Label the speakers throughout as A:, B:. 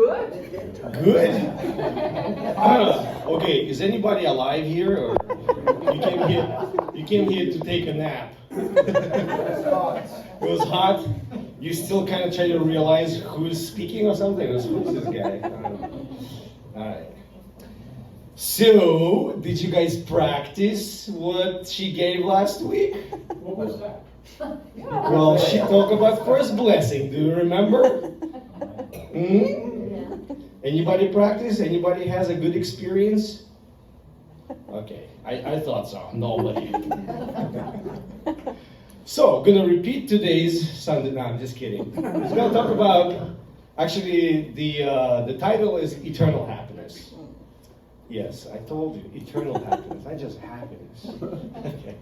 A: Good.
B: Good? Okay, is anybody alive here, or you came here to take a nap? It was hot. You still kind of try to realize who's speaking or something? Who's this guy? I don't know. All right. So, did you guys practice what she gave last week?
C: What was that?
B: Well, she talked about first blessing. Do you remember? Hmm? Anybody practice? Anybody has a good experience? Okay, I thought so. Nobody. So, gonna repeat today's Sunday. No, I'm just kidding. We're gonna talk about, actually, the title is Eternal Happiness. Yes, I told you, eternal happiness, not just happiness. Okay.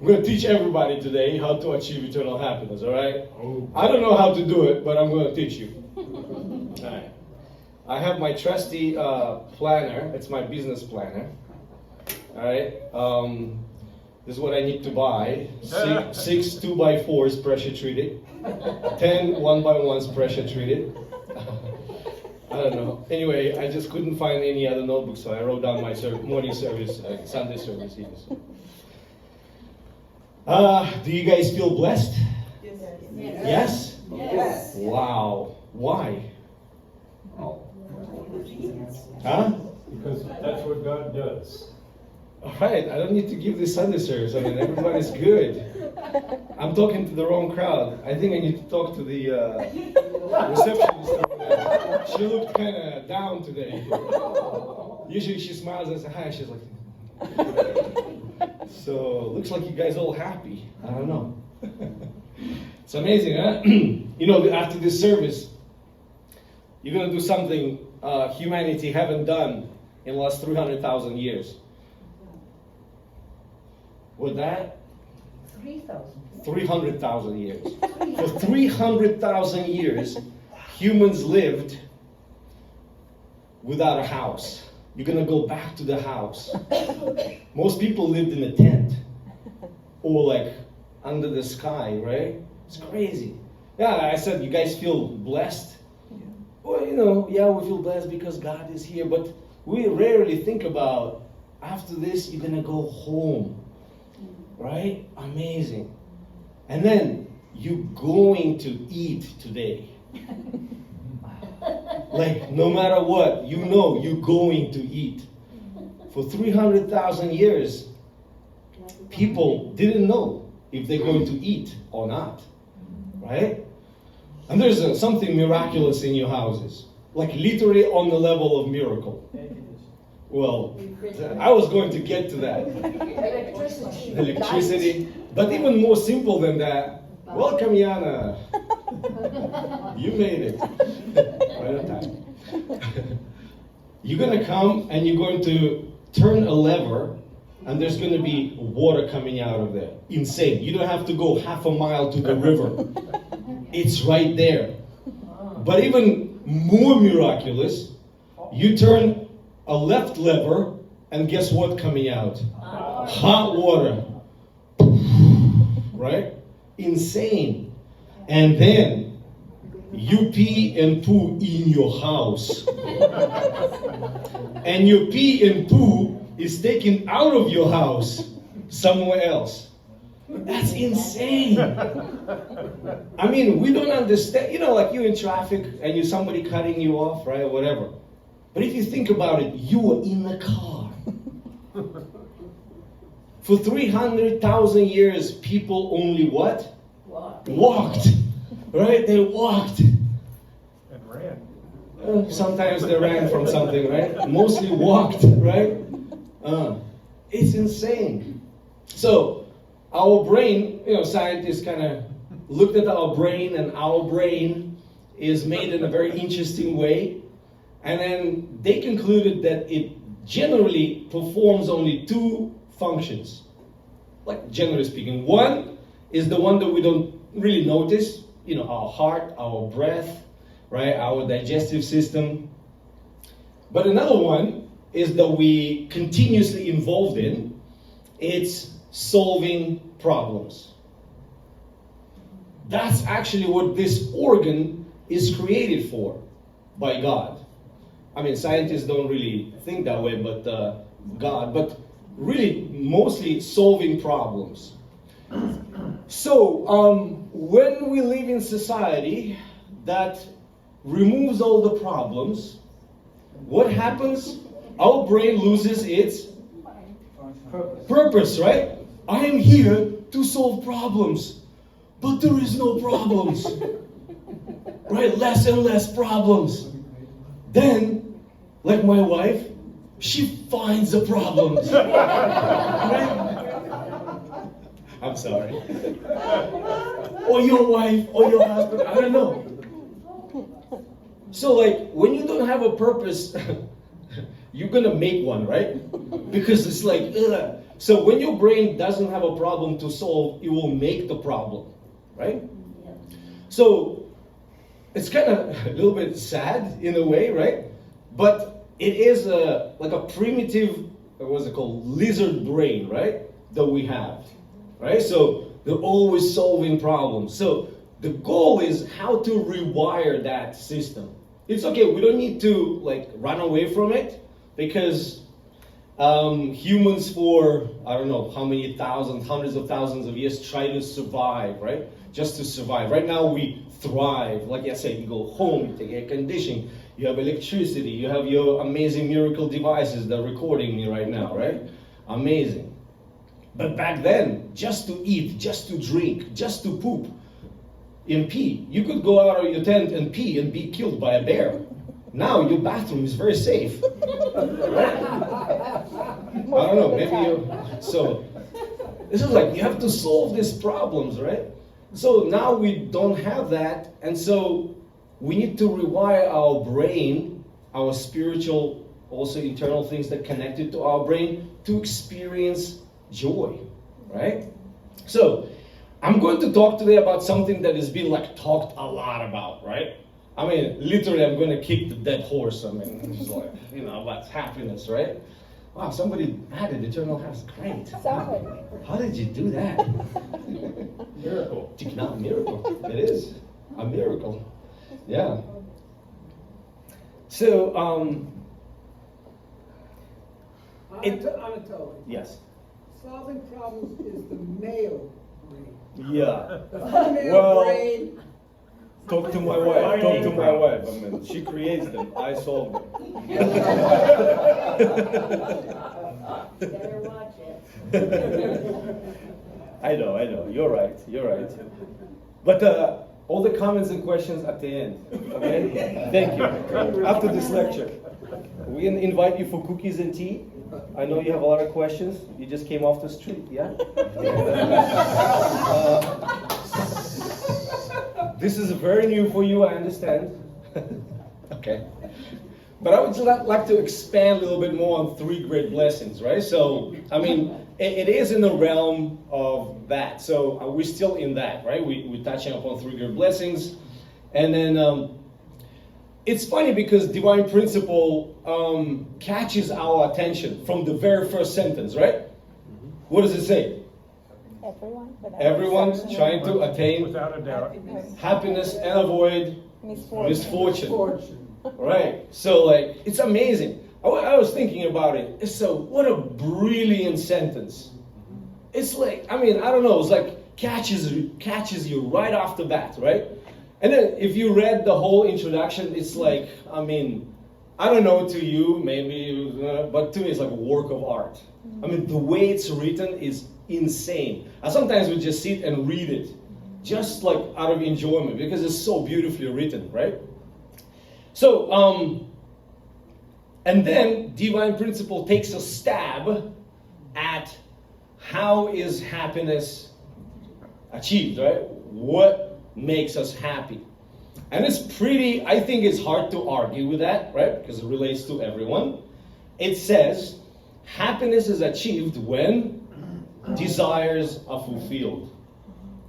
B: I'm gonna teach everybody today how to achieve eternal happiness, all right? I don't know how to do it, but I'm gonna teach you. All right. I have my trusty planner. It's my business planner. All right. This is what I need to buy. Six 2x4s pressure treated. 10 1x1s pressure treated. I don't know. Anyway, I just couldn't find any other notebook, so I wrote down my morning service, Sunday service here. Do you guys feel blessed? Yes. Yes? Wow. Why? Huh?
C: Because that's what God does.
B: All right, I don't need to give this Sunday service. I mean, everybody's good. I'm talking to the wrong crowd. I think I need to talk to the receptionist over there. She looked kind of down today. Usually she smiles and says hi. She's like, so looks like you guys all happy. I don't know. It's amazing, huh? You know, after this service, you're going to do something humanity haven't done in the last 300,000 years. With that? 300,000 years. For 300,000 years, humans lived without a house. You're going to go back to the house. Most people lived in a tent or like under the sky, right? It's crazy. Yeah, I said, you guys feel blessed? Well, you know, yeah, we feel blessed because God is here, but we rarely think about after this, you're going to go home. Right? Amazing. And then you're going to eat today. Like, no matter what, you know you're going to eat. For 300,000 years, people didn't know if they're going to eat or not. Right? And there's something miraculous in your houses. Like, literally on the level of miracle. Well, I was going to get to that. Electricity. But even more simple than that. Welcome, Yana. You made it. Right on time. You're going to come and you're going to turn a lever and there's going to be water coming out of there. Insane. You don't have to go half a mile to the river. It's right there. But even more miraculous, you turn a left lever, and guess what coming out? Hot water. Right? Insane. And then you pee and poo in your house. And your pee and poo is taken out of your house somewhere else. That's insane. I mean, we don't understand. You know, like you're in traffic and you somebody cutting you off, right? Or whatever. But if you think about it, you were in the car. For 300,000 years, people only what? Walked. Right? They walked.
C: And ran.
B: Sometimes they ran from something, right? Mostly walked, right? It's insane. So, our brain, you know, scientists kind of looked at our brain, and our brain is made in a very interesting way. And then they concluded that it generally performs only two functions. Like, generally speaking. One is the one that we don't really notice. You know, our heart, our breath, right? Our digestive system. But another one is that we continuously involved in. It's solving problems. That's actually what this organ is created for. by God. I mean, scientists don't really think that way, but God, but really mostly solving problems. So, when we live in society that removes all the problems, what happens? Our brain loses its purpose, right? I am here to solve problems, but there is no problems, right? Less and less problems. Then, like my wife, she finds the problems. Right? I'm sorry. Or your wife, or your husband, I don't know. So like, when you don't have a purpose, you're gonna make one, right? Because it's like, ugh. So when your brain doesn't have a problem to solve, it will make the problem, right? So it's kind of a little bit sad in a way, right? But it is like a primitive, what's it called, lizard brain, right? That we have, right? So they're always solving problems. So the goal is how to rewire that system. It's okay, we don't need to like run away from it, because humans for, I don't know how many thousands, hundreds of thousands of years try to survive, right? Just to survive. Right now we thrive. Like I said, you go home, you take air conditioning, you have electricity, you have your amazing miracle devices that are recording me right now, right? Amazing. But back then, just to eat, just to drink, just to poop and pee, you could go out of your tent and pee and be killed by a bear. Now your bathroom is very safe. Right? I don't know, maybe you. So, this is like, you have to solve these problems, right? So now we don't have that, and so we need to rewire our brain, our spiritual, also internal things that connected to our brain, to experience joy, right? So, I'm going to talk today about something that has been like talked a lot about, right? I mean, literally, I'm going to kick the dead horse. I mean, it's just like, you know, about happiness, right? Wow, somebody added eternal happiness. Great.
A: Sorry.
B: How did you do that?
C: Miracle.
B: Not a miracle. It is a miracle. Yeah. So,
D: Anatoli,
B: yes.
D: solving problems is the male brain.
B: Yeah.
D: The female
B: Well,
D: brain,
B: Talk to my wife. Talk to my wife. I mean, she creates them. I solve them.
A: Better watch it.
B: I know. You're right. But all the comments and questions at the end. Okay? Thank you. After this lecture, we invite you for cookies and tea. I know you have a lot of questions. You just came off the street, yeah? This is very new for you, I understand. Okay. But I would like to expand a little bit more on 3 great blessings, right? So, I mean, it is in the realm of that. So we're still in that, right? We're touching upon 3 great blessings. And then it's funny because divine principle catches our attention from the very first sentence, right? What does it say? Everyone's trying to attain
C: Without a doubt.
B: happiness and avoid misfortune.
D: fortune.
B: Right. So like, it's amazing. I was thinking about it. So what a brilliant sentence. It's like, I mean, I don't know, it's like catches you right off the bat, right? And then if you read the whole introduction, it's like, I mean, I don't know to you, maybe, but to me it's like a work of art. I mean, the way it's written is insane. And sometimes we just sit and read it, just like out of enjoyment, because it's so beautifully written, right? So, and then divine principle takes a stab at how is happiness achieved, right? What makes us happy? And it's pretty, I think it's hard to argue with that, right? Because it relates to everyone. It says, happiness is achieved when desires are fulfilled,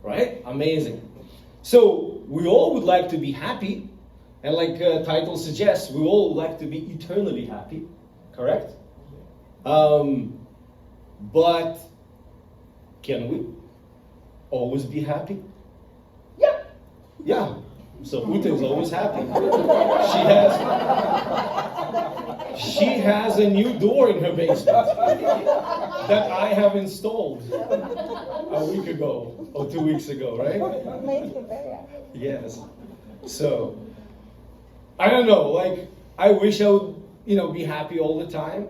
B: right? Amazing. So we all would like to be happy, and like title suggests, we all would like to be eternally happy, correct? But can we always be happy? Yeah. So Putin's always happy. She has a new door in her basement that I have installed a week ago or 2 weeks ago, right?
E: Makes you very happy.
B: Yes. So, I don't know, like, I wish I would, be happy all the time.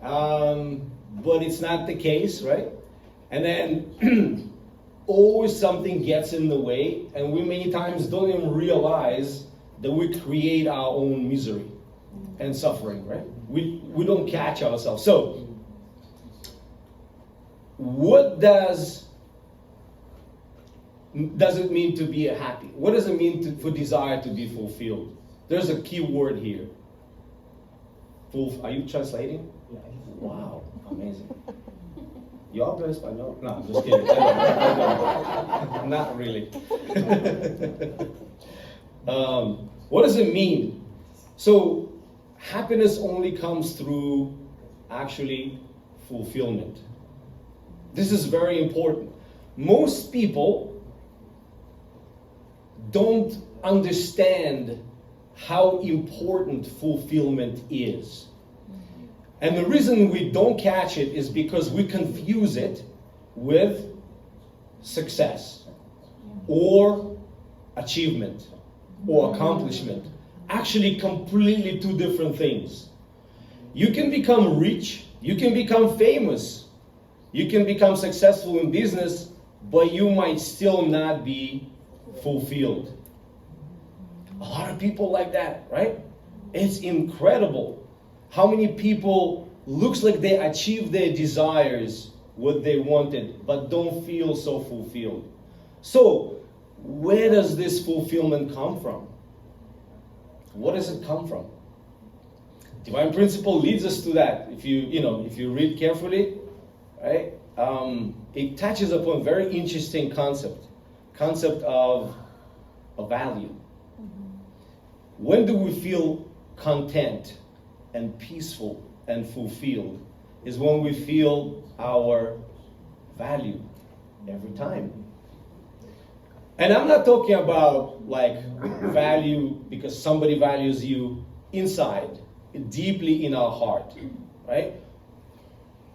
B: But it's not the case, right? And then always something gets in the way, and we many times don't even realize that we create our own misery and suffering, right? We don't catch ourselves. So, what does it mean to be happy? What does it mean for desire to be fulfilled? There's a key word here. Are you translating? Wow, amazing. You habla español? No, I'm just kidding. I don't. Not really. What does it mean? So, happiness only comes through actually fulfillment. This is very important. Most people don't understand how important fulfillment is. And the reason we don't catch it is because we confuse it with success or achievement or accomplishment. Actually, completely two different things. You can become rich, you can become famous, you can become successful in business, but you might still not be fulfilled. A lot of people like that, right? It's incredible how many people looks like they achieved their desires, what they wanted, but don't feel so fulfilled. So, where does this fulfillment come from? What does it come from? Divine principle leads us to that. If you read carefully, right? It touches upon a very interesting concept of a value. When do we feel content and peaceful and fulfilled? Is when we feel our value every time. And I'm not talking about like value because somebody values you inside, deeply in our heart, right?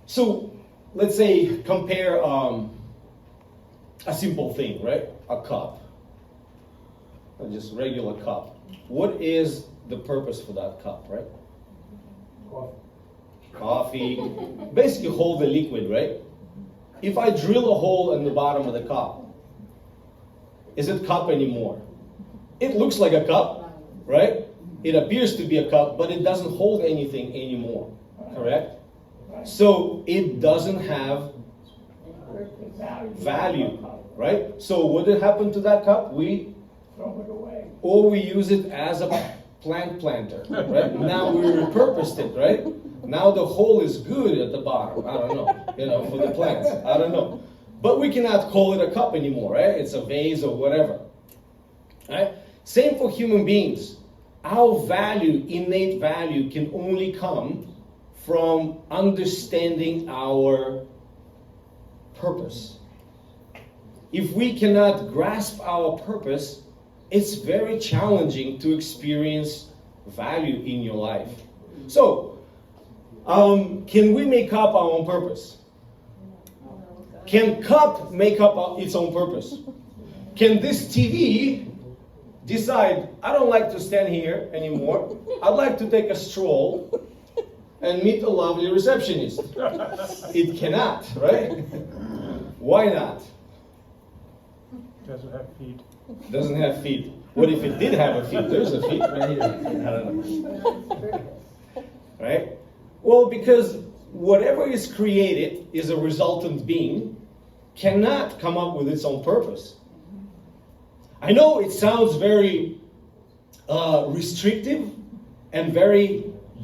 B: So let's say compare a simple thing, right? A cup, just regular cup. What is the purpose for that cup, right? Coffee. Basically hold the liquid, right? If I drill a hole in the bottom of the cup, is it cup anymore? It looks like a cup, right? It appears to be a cup, but it doesn't hold anything anymore, correct? So it doesn't have value, right? So what did happen to that cup? We throw it away. Or we use it as a plant planter, right? Now we repurposed it, right? Now the hole is good at the bottom. I don't know, for the plants. I don't know. But we cannot call it a cup anymore, right? It's a vase or whatever. Right? Same for human beings. Our value, innate value, can only come from understanding our purpose. If we cannot grasp our purpose, it's very challenging to experience value in your life. So, can we make up our own purpose? Can cup make up its own purpose? Can this TV decide, I don't like to stand here anymore, I'd like to take a stroll and meet a lovely receptionist? It cannot, right? Why not?
C: Doesn't have feet.
B: Doesn't have feet. What if it did have a feet? There's a feet right here. I don't know. Right? Well, because whatever is created is a resultant being, cannot come up with its own purpose. I know it sounds very restrictive and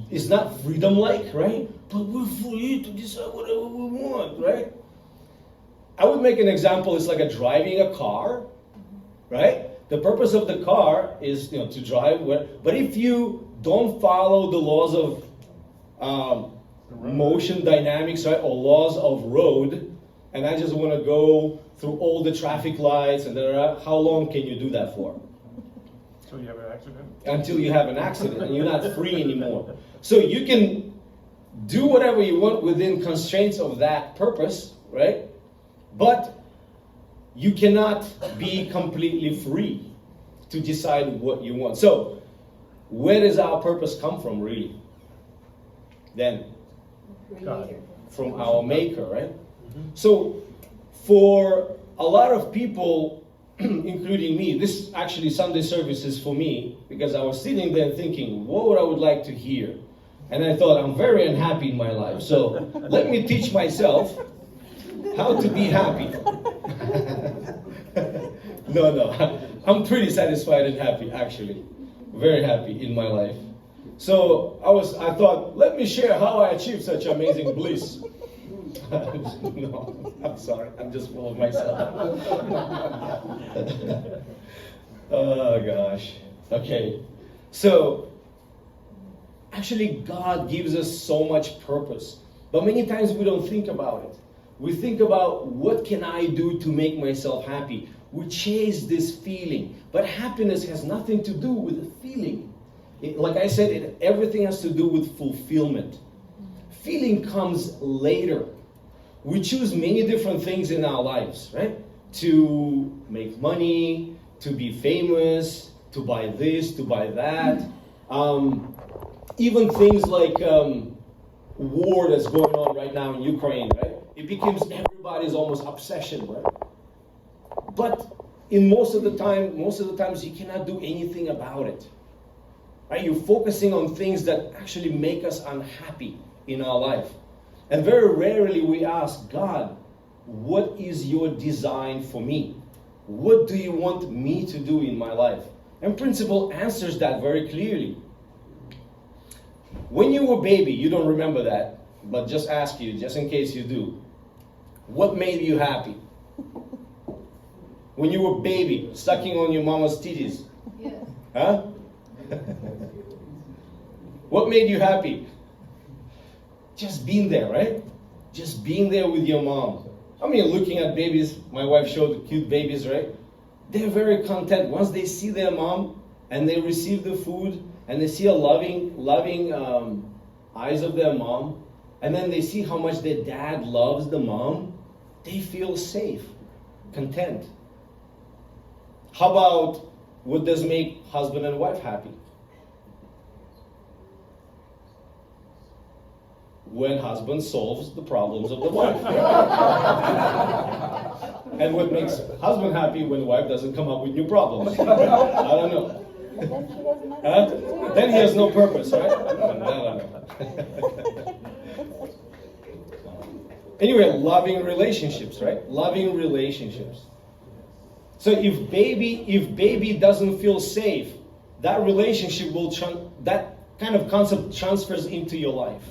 B: it's not freedom-like, right? But we're free to decide whatever we want, right? I would make an example. It's like driving a car, right? The purpose of the car is, to drive. But if you don't follow the laws of motion dynamics, right, or laws of road, and I just want to go through all the traffic lights and how long can you do that for?
C: So you have an accident?
B: Until you have an accident and you're not free anymore. So you can do whatever you want within constraints of that purpose, right? But you cannot be completely free to decide what you want. So where does our purpose come from, really? Then
A: Creator.
B: from our maker, right? So for a lot of people, including me, this actually Sunday service is for me, because I was sitting there thinking, what would I would like to hear? And I thought, I'm very unhappy in my life, so let me teach myself how to be happy. No, I'm pretty satisfied and happy, actually. Very happy in my life. So I thought, let me share how I achieved such amazing bliss. No, I'm sorry, I'm just full of myself. Oh gosh. Okay. So actually God gives us so much purpose, but many times we don't think about it. We think about, what can I do to make myself happy? We chase this feeling, but happiness has nothing to do with the feeling. Like I said, everything has to do with fulfillment. Feeling comes later. We choose many different things in our lives, right? To make money, to be famous, to buy this, to buy that. Even things like war that's going on right now in Ukraine, right? It becomes everybody's almost obsession, right? But in most of the times you cannot do anything about it. Right? You're focusing on things that actually make us unhappy in our life. And very rarely we ask God, what is your design for me? What do you want me to do in my life? And Principle answers that very clearly. When you were a baby, you don't remember that, but just ask you, just in case you do, what made you happy? When you were a baby, sucking on your mama's titties.
A: Yes.
B: Huh? What made you happy? Just being there, right? Just being there with your mom. I mean, looking at babies, my wife showed the cute babies, right? They're very content. Once they see their mom and they receive the food and they see a loving eyes of their mom, and then they see how much their dad loves the mom, they feel safe, content. How about, what does make husband and wife happy? When husband solves the problems of the wife. And what makes husband happy? When the wife doesn't come up with new problems. I don't know. Huh? Then he has no purpose, right? I don't know. Anyway, loving relationships, right? Loving relationships. So if baby doesn't feel safe, that relationship that kind of concept transfers into your life.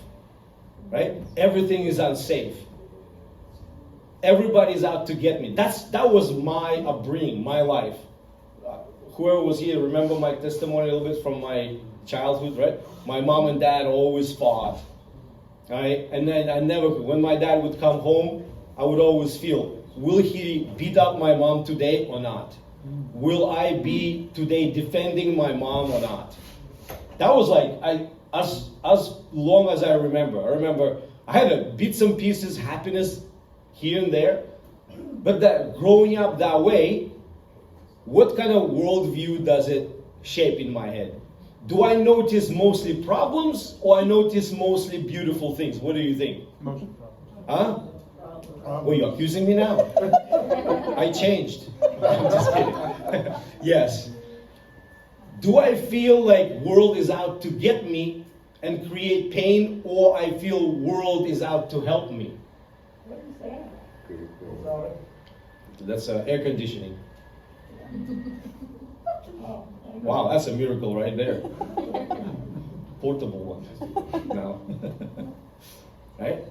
B: Right? Everything is unsafe. Everybody's out to get me. That was my upbringing, my life. Whoever was here, remember my testimony a little bit from my childhood, right? My mom and dad always fought. Right? And then when my dad would come home, I would always feel, will he beat up my mom today or not? Will I be today defending my mom or not? That was like, as long as I remember I had bits and pieces, happiness here and there, but that growing up that way, what kind of worldview does it shape in my head? Do I notice mostly problems, or I notice mostly beautiful things? What do you think?
C: Mostly problems.
B: Huh?
C: Problems.
B: Well, you're accusing me now. I changed. I'm just kidding. Yes. Do I feel like world is out to get me and create pain, or I feel world is out to help me?
A: What is that?
B: That's air conditioning. Wow, that's a miracle right there. Portable one. No. Right?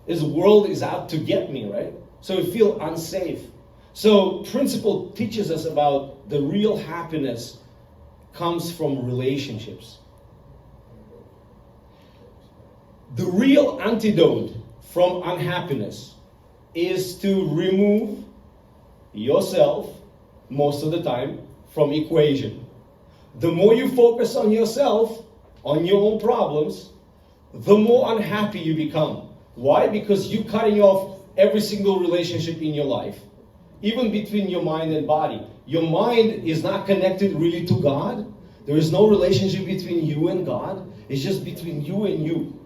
B: This world is out to get me, right? So we feel unsafe. So Principle teaches us about the real happiness comes from relationships. The real antidote from unhappiness is to remove yourself, most of the time, from equation. The more you focus on yourself, on your own problems, the more unhappy you become. Why? Because you're cutting off every single relationship in your life, even between your mind and body. Your mind is not connected really to God. There is no relationship between you and God. It's just between you and you.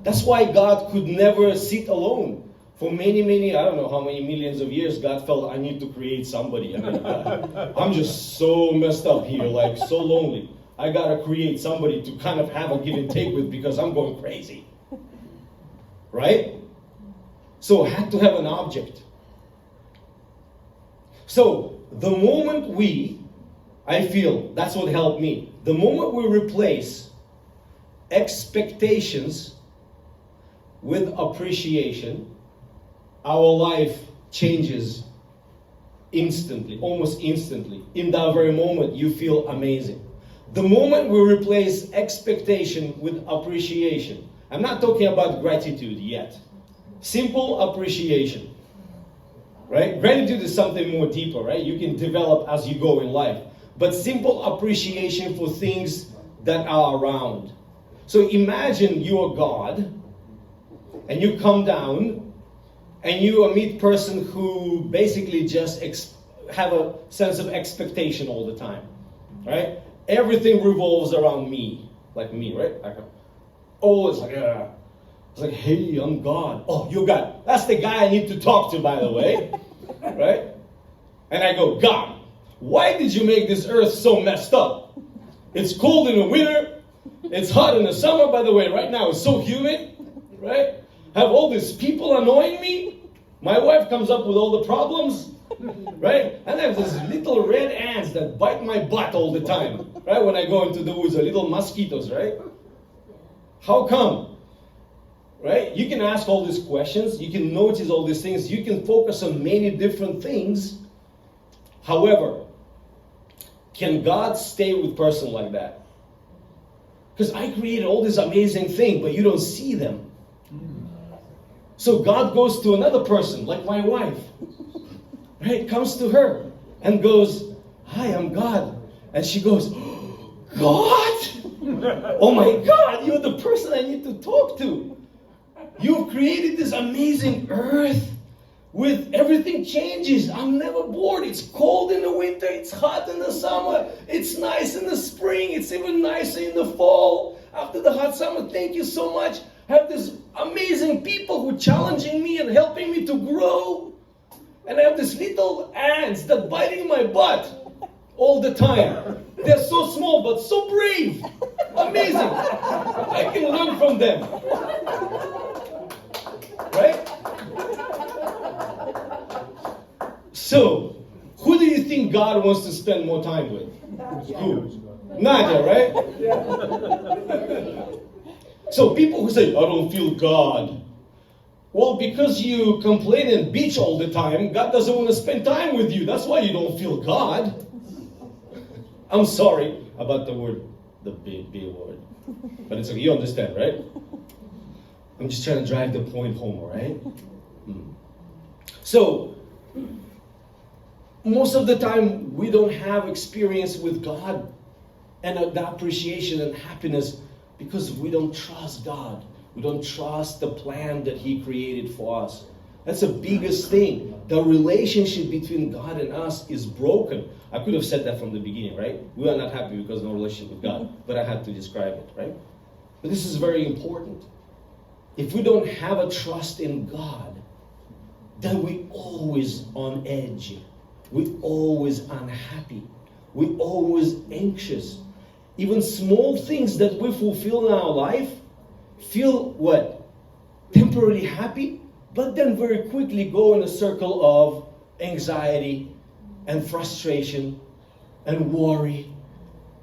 B: That's why God could never sit alone. For many, I don't know how many millions of years, God felt, I need to create somebody. I mean, I'm just so messed up here, like so lonely. I gotta create somebody to kind of have a give and take with because I'm going crazy. Right? So I had to have an object. So the moment I feel, that's what helped me. The moment we replace expectations with appreciation, our life changes instantly, almost instantly. In that very moment, you feel amazing. The moment we replace expectation with appreciation, I'm not talking about gratitude yet. Simple appreciation, right? Gratitude is something more deeper, right? You can develop as you go in life. But simple appreciation for things that are around. So imagine you're God, and you come down, and you're a meet person who basically just have a sense of expectation all the time, right? Everything revolves around me, like me, right? It's like, hey, I'm God. Oh, you're God. That's the guy I need to talk to, by the way, right? And I go, God, why did you make this earth so messed up? It's cold in the winter. It's hot in the summer, by the way. Right now, it's so humid, right? Have all these people annoying me. My wife comes up with all the problems, right? And I have these little red ants that bite my butt all the time, right? When I go into the woods, the little mosquitoes, right? How come? Right? You can ask all these questions. You can notice all these things. You can focus on many different things. However, can God stay with a person like that? Because I created all these amazing things, but you don't see them. So God goes to another person, like my wife, right? Comes to her and goes, hi, I'm God. And she goes, God? Oh my God, you're the person I need to talk to. You've created this amazing earth with everything changes. I'm never bored. It's cold in the winter. It's hot in the summer. It's nice in the spring. It's even nicer in the fall. After the hot summer, thank you so much. I have these amazing people who are challenging me and helping me to grow. And I have these little ants that biting my butt all the time. They're so small but so brave. Amazing. I can learn from them. Right? So, who do you think God wants to spend more time with? Who? Nadia, right? So people who say, I don't feel God. Well, because you complain and bitch all the time, God doesn't want to spend time with you. That's why you don't feel God. I'm sorry about the word, the B word. But it's okay, you understand, right? I'm just trying to drive the point home, all right? So, most of the time, we don't have experience with God and the appreciation and happiness because we don't trust God. We don't trust the plan that He created for us. That's the biggest thing. The relationship between God and us is broken. I could have said that from the beginning, right? We are not happy because no relationship with God, but I had to describe it, right? But this is very important. If we don't have a trust in God, then we're always on edge. We're always unhappy. We're always anxious. Even small things that we fulfill in our life feel what? Temporarily happy, but then very quickly go in a circle of anxiety and frustration and worry.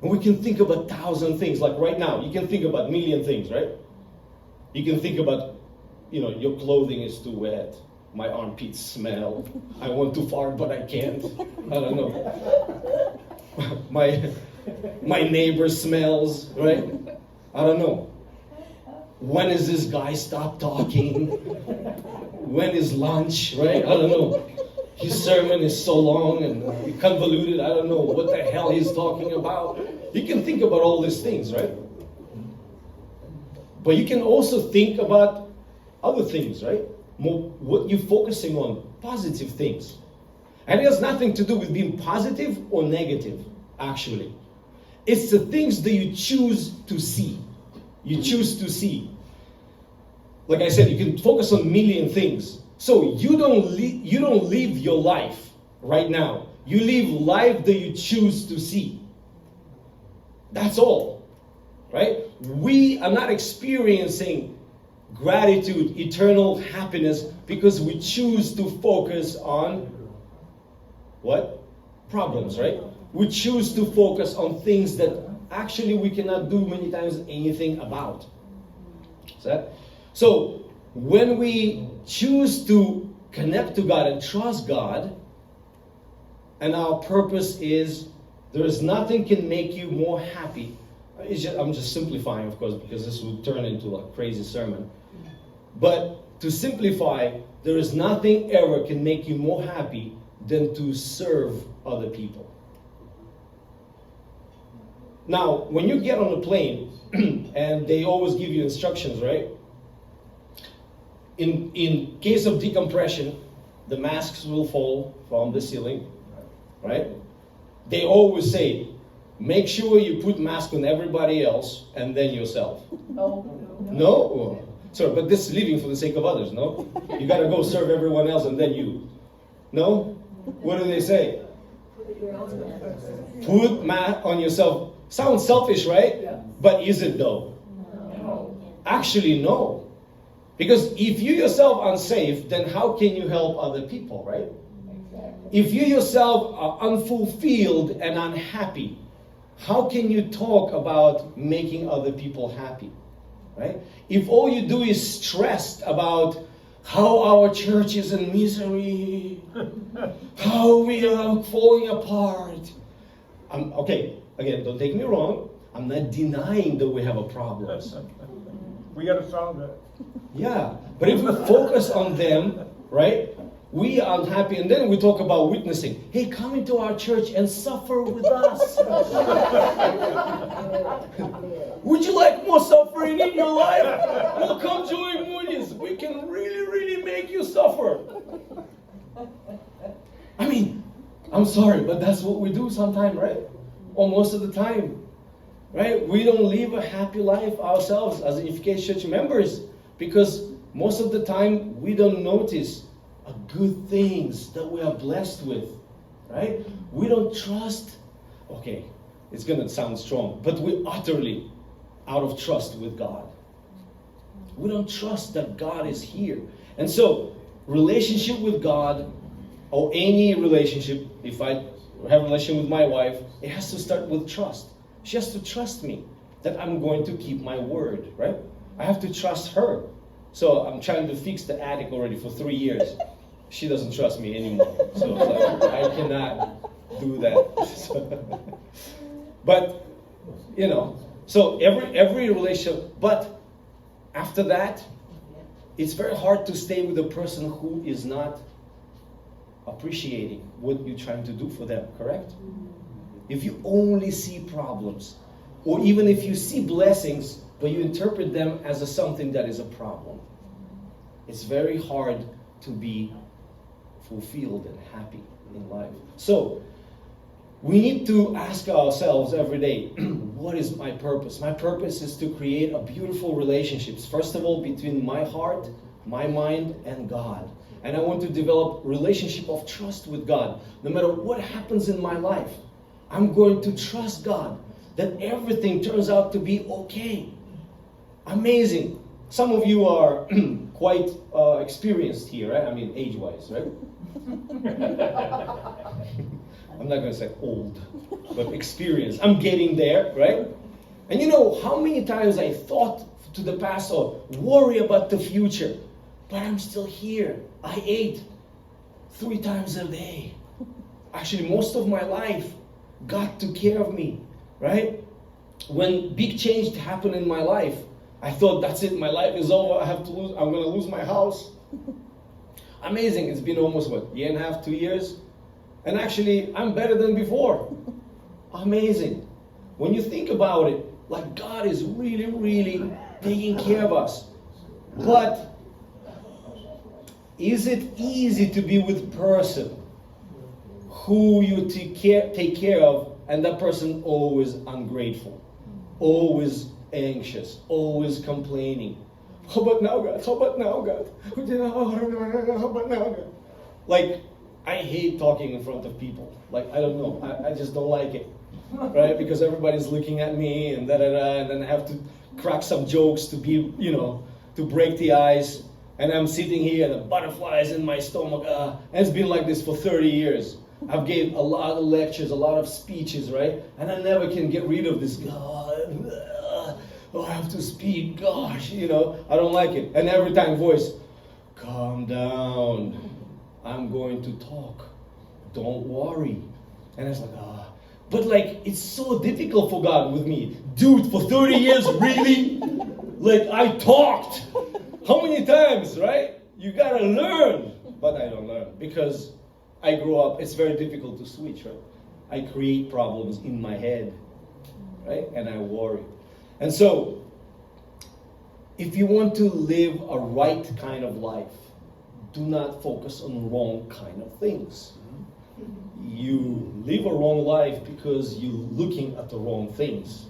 B: And we can think about 1,000 things. Like right now, you can think about 1,000,000 things, right? You can think about, your clothing is too wet. My armpits smell. I want to fart, but I can't. I don't know. My neighbor smells, right? I don't know. When is this guy stop talking? When is lunch, right? I don't know. his sermon is so long and convoluted. I don't know what the hell he's talking about. You can think about all these things, right? But you can also think about other things, right? More, what you're focusing on, positive things. And it has nothing to do with being positive or negative, actually. It's the things that you choose to see. You choose to see. Like I said, you can focus on a million things. So you don't live your life right now. You live life that you choose to see. That's all. Right? We are not experiencing gratitude, eternal happiness, because we choose to focus on what? Problems, right? We choose to focus on things that actually we cannot do many times anything about. So when we choose to connect to God and trust God, and our purpose is, there is nothing can make you more happy. I'm just simplifying, of course, because this would turn into a crazy sermon. But to simplify, there is nothing ever can make you more happy than to serve other people. Now, when you get on a plane, and they always give you instructions, right? In case of decompression, the masks will fall from the ceiling, right? They always say, make sure you put mask on everybody else and then yourself. No? Sorry, but this is living for the sake of others, no? You gotta go serve everyone else and then you. No? What do they say? Put mask on yourself. Sounds selfish, right?
A: Yeah.
B: But is it though?
A: No.
B: Actually, no. Because if you yourself are unsafe, then how can you help other people, right?
A: Exactly.
B: If you yourself are unfulfilled and unhappy, how can you talk about making other people happy, right? If all you do is stressed about how our church is in misery, how we are falling apart. Okay, again, don't take me wrong. I'm not denying that we have a problem.
C: We gotta solve that.
B: Yeah, but if we focus on them, right, we are unhappy, and then we talk about witnessing. Hey, come into our church and suffer with us. Would you like more suffering in your life? Well, come join Moody's. We can really, really make you suffer. I mean, I'm sorry, but that's what we do sometimes, right? Or most of the time. Right? We don't live a happy life ourselves as Unification Church members because most of the time we don't notice good things that we are blessed with. Right? We don't trust. Okay, it's going to sound strong, but we're utterly out of trust with God. We don't trust that God is here. And so, relationship with God, or any relationship, if I have a relationship with my wife, it has to start with trust. She has to trust me that I'm going to keep my word, right? I have to trust her. So I'm trying to fix the attic already for 3 years. She doesn't trust me anymore. So like, I cannot do that. But, you know, so every relationship, but after that, it's very hard to stay with a person who is not appreciating what you're trying to do for them, correct? If you only see problems, or even if you see blessings, but you interpret them as something that is a problem, it's very hard to be fulfilled and happy in life. So, we need to ask ourselves every day, what is my purpose? My purpose is to create a beautiful relationships, first of all, between my heart, my mind, and God. And I want to develop relationship of trust with God. No matter what happens in my life, I'm going to trust God that everything turns out to be okay. Amazing. Some of you are quite experienced here, right? I mean, age-wise, right? I'm not going to say old, but experienced. I'm getting there, right? And you know how many times I thought to the past or worry about the future, but I'm still here. I ate 3 times a day. Actually, most of my life, God took care of me, right? When big change happened in my life, I thought, that's it, my life is over. I'm going to lose my house. Amazing. It's been almost what, year and a half, 2 years? And actually, I'm better than before. Amazing. When you think about it, like God is really, really taking care of us. But is it easy to be with a person who you take care of, and that person always ungrateful, always anxious, always complaining? How about now, God? How about now, God? How about now, God? Like, I hate talking in front of people. Like, I don't know. I just don't like it. Right? Because everybody's looking at me and da-da-da, and then I have to crack some jokes to be, to break the ice. And I'm sitting here and the butterflies in my stomach. And it's been like this for 30 years. I've gave a lot of lectures, a lot of speeches, right? And I never can get rid of this. I have to speak. Gosh, I don't like it. And every time voice, calm down. I'm going to talk. Don't worry. And it's like, But like, it's so difficult for God with me. Dude, for 30 years, really? Like, I talked. How many times, right? You gotta learn. But I don't learn because I grew up, it's very difficult to switch, right? I create problems in my head, right? And I worry. And so, if you want to live a right kind of life, do not focus on wrong kind of things. You live a wrong life because you're looking at the wrong things.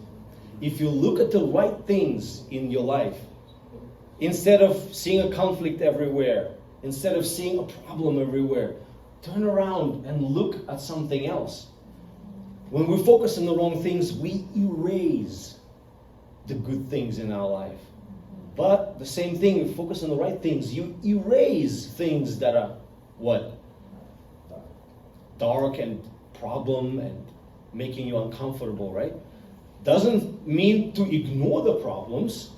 B: If you look at the right things in your life, instead of seeing a conflict everywhere, instead of seeing a problem everywhere, turn around and look at something else. When we focus on the wrong things, we erase the good things in our life. But the same thing, if you focus on the right things, you erase things that are what? Dark and problem and making you uncomfortable, right? Doesn't mean to ignore the problems,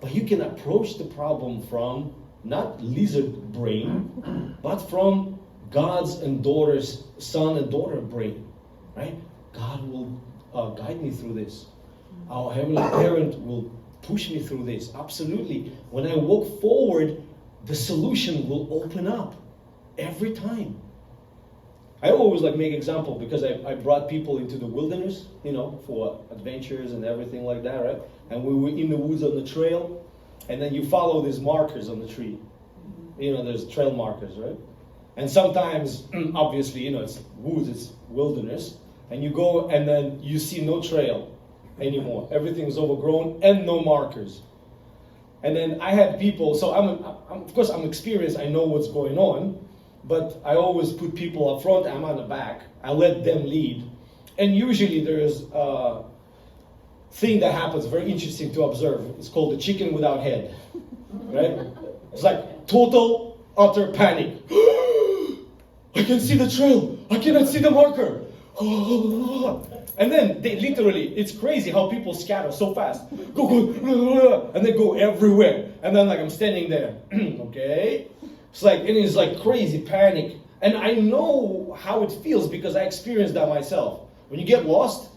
B: but you can approach the problem from not lizard brain, but from God's and daughter's, son and daughter brain, right? God will guide me through this. Our Heavenly Parent will push me through this. Absolutely. When I walk forward, the solution will open up every time. I always make example because I brought people into the wilderness, for adventures and everything like that, right? And we were in the woods on the trail, and then you follow these markers on the tree. There's trail markers, right? And sometimes, obviously, it's woods, it's wilderness, and you go and then you see no trail anymore. Everything is overgrown and no markers. And then I had people, so of course I'm experienced, I know what's going on, but I always put people up front, I'm on the back, I let them lead. And usually there's a thing that happens, very interesting to observe. It's called the chicken without head, right? It's like total, utter panic. I can see the trail, I cannot see the marker. And then they literally, it's crazy how people scatter so fast. Go, and they go everywhere. And then I'm standing there, okay? It's like crazy panic. And I know how it feels because I experienced that myself. When you get lost,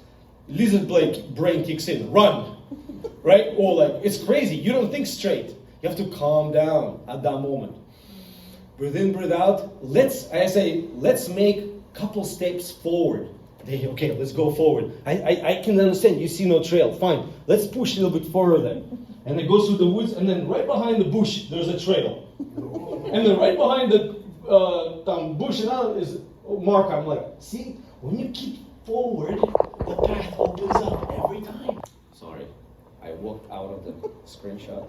B: lizard brain kicks in, run, right? Or it's crazy, you don't think straight. You have to calm down at that moment. Breathe in, breathe out. Let's make a couple steps forward. Okay, let's go forward. I can understand, you see no trail, fine. Let's push a little bit further. And it goes through the woods, and then right behind the bush, there's a trail. And then right behind the bush is mark. I'm like, see, when you keep forward, the path opens up every time. Sorry, I walked out of the screenshot.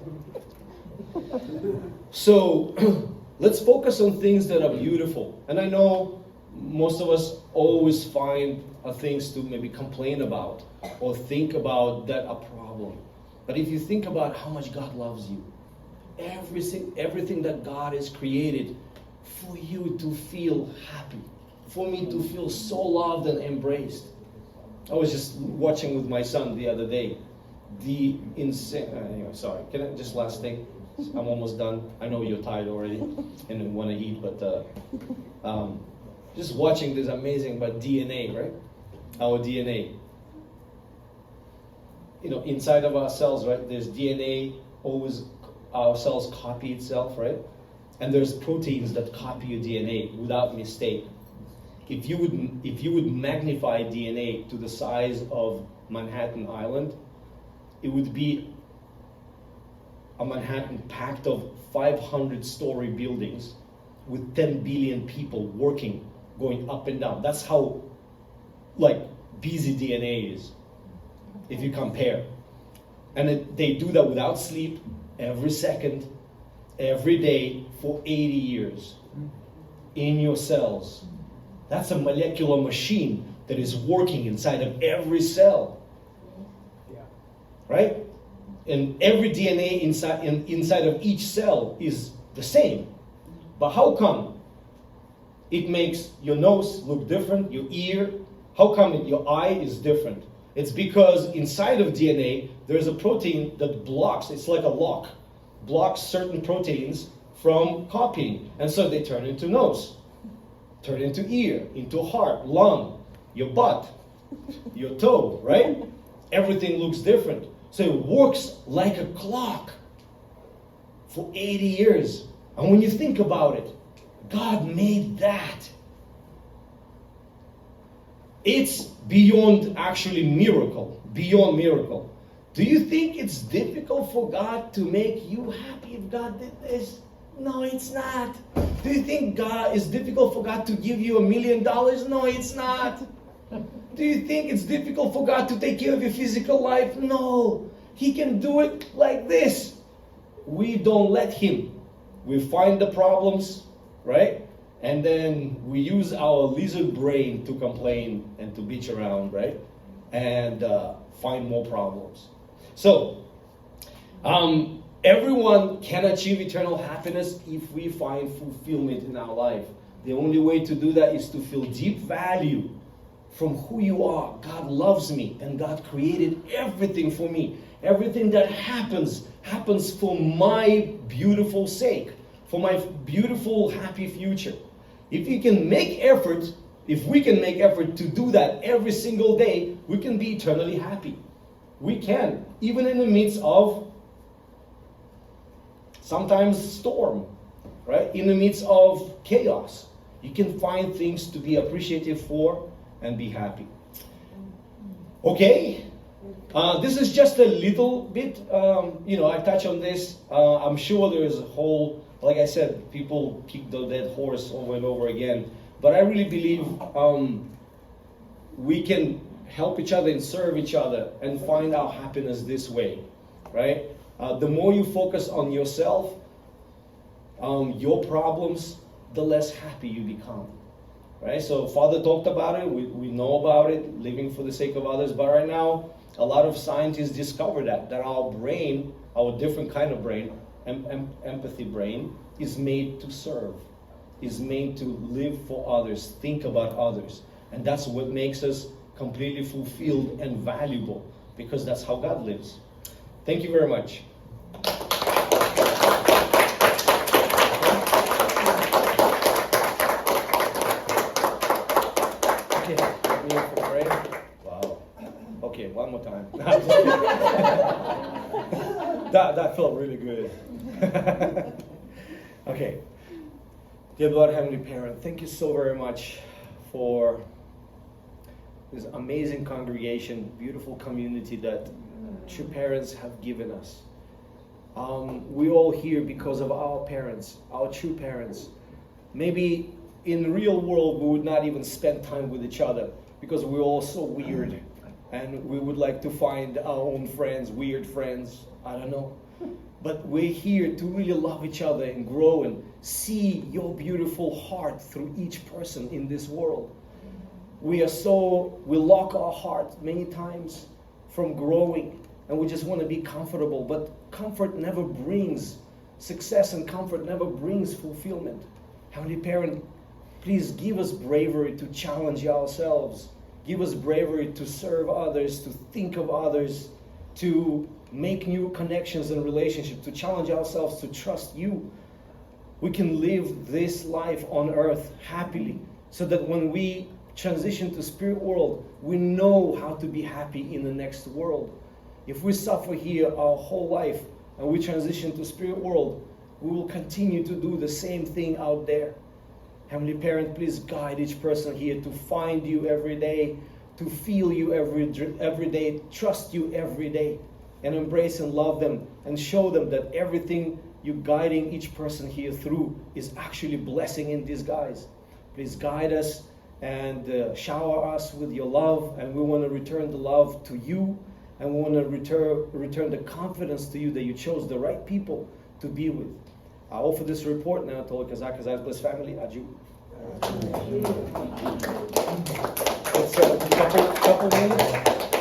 B: So, let's focus on things that are beautiful. And I know most of us always find things to maybe complain about or think about that a problem. But if you think about how much God loves you, everything that God has created for you to feel happy, for me to feel so loved and embraced. I was just watching with my son the other day. Anyway, sorry. Can I just last thing? I'm almost done. I know you're tired already and want to eat, but just watching this amazing about DNA, right? Our DNA. Inside of our cells, right? There's DNA, always our cells copy itself, right? and there's proteins that copy your DNA without mistake. If you would magnify DNA to the size of Manhattan Island, it would be a Manhattan packed of 500-story buildings with 10 billion people working, going up and down. That's how busy DNA is, if you compare. And they do that without sleep, every second, every day, for 80 years in your cells. That's a molecular machine that is working inside of every cell.
D: Yeah.
B: Right? And every DNA inside of each cell is the same. But how come it makes your nose look different, your ear? How come your eye is different? It's because inside of DNA, there's a protein that blocks, it's like a lock, blocks certain proteins from copying. And so they turn into nose, turn into ear, into heart, lung, your butt, your toe, right? Everything looks different. So it works like a clock for 80 years. And when you think about it, God made that. It's beyond actually miracle, beyond miracle. Do you think it's difficult for God to make you happy if God did this? No, it's not. Do you think it's difficult for God to give you $1 million? No, it's not. Do you think it's difficult for God to take care of your physical life? No. He can do it like this. We don't let Him. We find the problems, right? And then we use our lizard brain to complain and to bitch around, right? And find more problems. So, everyone can achieve eternal happiness if we find fulfillment in our life. The only way to do that is to feel deep value from who you are. God loves me, and God created everything for me. Everything that happens for my beautiful sake, for my beautiful, happy future. If we can make effort to do that every single day, we can be eternally happy. We can, even in the midst of sometimes storm, right? In the midst of chaos, you can find things to be appreciative for and be happy. Okay? This is just a little bit, I touch on this. I'm sure there is a whole, like I said, people kick the dead horse over and over again. But I really believe we can help each other and serve each other and find our happiness this way, right? The more you focus on yourself, your problems, the less happy you become, right? So Father talked about it, we know about it, living for the sake of others, but right now, a lot of scientists discover that our brain, our different kind of brain, empathy brain, is made to serve, is made to live for others, think about others. And that's what makes us completely fulfilled and valuable, because that's how God lives. Thank you very much. Okay, let me for prayer. Wow. Okay, one more time. That felt really good. Okay. Dear Lord, Heavenly Parent, thank you so very much for this amazing congregation, beautiful community that true parents have given us. We're all here because of our parents, our true parents. Maybe in the real world we would not even spend time with each other because we're all so weird and we would like to find our own friends, weird friends, I don't know. But we're here to really love each other and grow and see your beautiful heart through each person in this world. We lock our heart many times from growing, and we just want to be comfortable, but comfort never brings success, and comfort never brings fulfillment. Heavenly Parent, please give us bravery to challenge ourselves. Give us bravery to serve others, to think of others, to make new connections and relationships, to challenge ourselves to trust you. We can live this life on earth happily, so that when we transition to spirit world, we know how to be happy in the next world. If we suffer here our whole life and we transition to spirit world,
E: We will continue to do the same thing out there. Heavenly Parent, please guide each person here to find you every day, to feel you every day, trust you every day, and embrace and love them, and show them that everything you're guiding each person here through is actually blessing in disguise. Please guide us and shower us with your love, and we want to return the love to you, and we want to return the confidence to you that you chose the right people to be with. I offer this report now to all Kazak Bliss family. Adieu. It's a couple minutes.